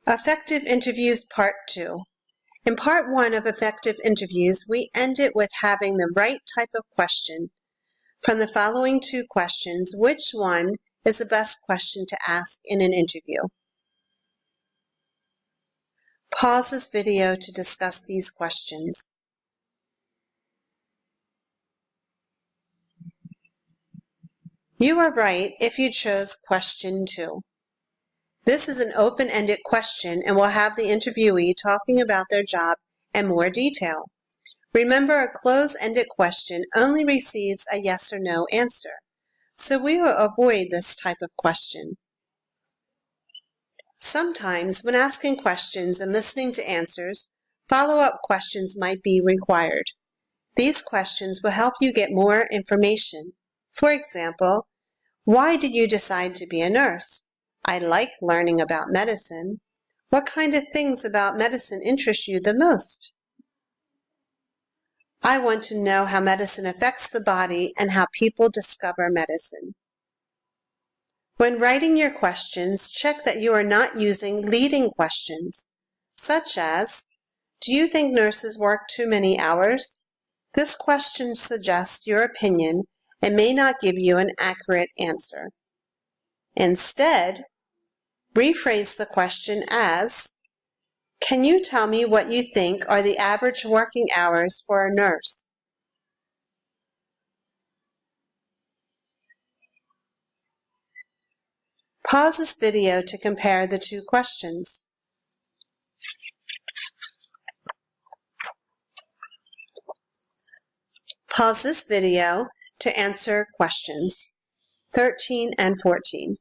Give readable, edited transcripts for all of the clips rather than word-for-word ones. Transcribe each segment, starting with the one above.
Effective Interviews Part 2. In Part 1 of Effective Interviews, we ended with having the right type of question. From the following two questions, which one is the best question to ask in an interview? Pause this video to discuss these questions. You are right if you chose question 2. This is an open-ended question and will have the interviewee talking about their job in more detail. Remember, a closed-ended question only receives a yes or no answer, so we will avoid this type of question. Sometimes, when asking questions and listening to answers, follow-up questions might be required. These questions will help you get more information. For example, why did you decide to be a nurse? I like learning about medicine. What kind of things about medicine interest you the most? I want to know how medicine affects the body and how people discover medicine. When writing your questions, check that you are not using leading questions, such as, do you think nurses work too many hours? This question suggests your opinion and may not give you an accurate answer. Instead, rephrase the question as, can you tell me what you think are the average working hours for a nurse? Pause this video to compare the two questions. Pause this video to answer questions 13 and 14.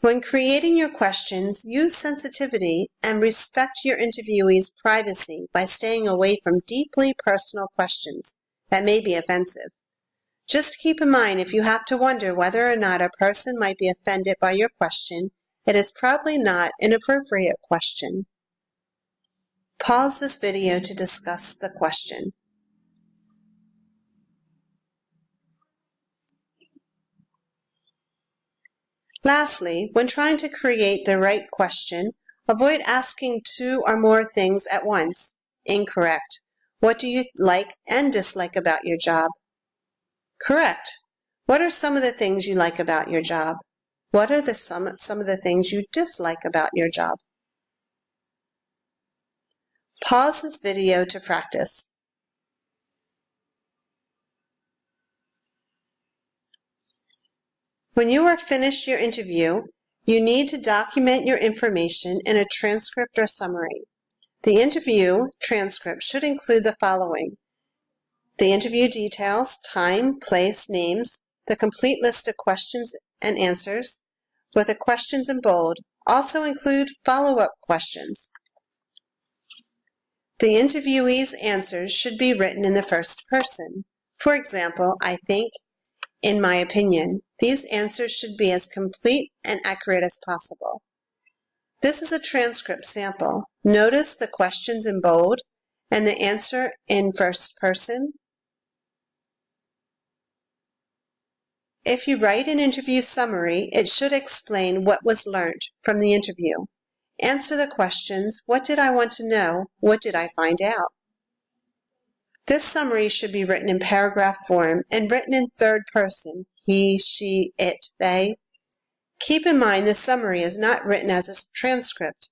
When creating your questions, use sensitivity and respect your interviewee's privacy by staying away from deeply personal questions that may be offensive. Just keep in mind, if you have to wonder whether or not a person might be offended by your question, it is probably not an appropriate question. Pause this video to discuss the question. Lastly, when trying to create the right question, avoid asking two or more things at once. Incorrect. What do you like and dislike about your job? Correct. What are some of the things you like about your job? What are some of the things you dislike about your job? Pause this video to practice. When you are finished your interview, you need to document your information in a transcript or summary. The interview transcript should include the following: the interview details, time, place, names, the complete list of questions and answers, with the questions in bold. Also include follow-up questions. The interviewee's answers should be written in the first person. For example, I think, in my opinion. These answers should be as complete and accurate as possible. This is a transcript sample. Notice the questions in bold and the answer in first person. If you write an interview summary, it should explain what was learned from the interview. Answer the questions: what did I want to know? What did I find out? This summary should be written in paragraph form and written in third person: he, she, it, they. Keep in mind the summary is not written as a transcript,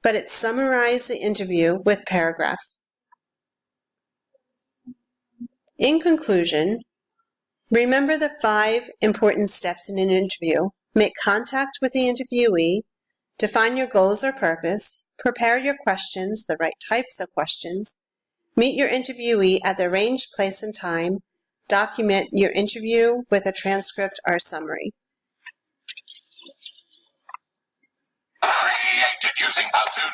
but it summarizes the interview with paragraphs. In conclusion, remember the 5 important steps in an interview. Make contact with the interviewee, define your goals or purpose, prepare your questions, the right types of questions, meet your interviewee at the arranged place and time, document your interview with a transcript or summary. Created using Powtoon.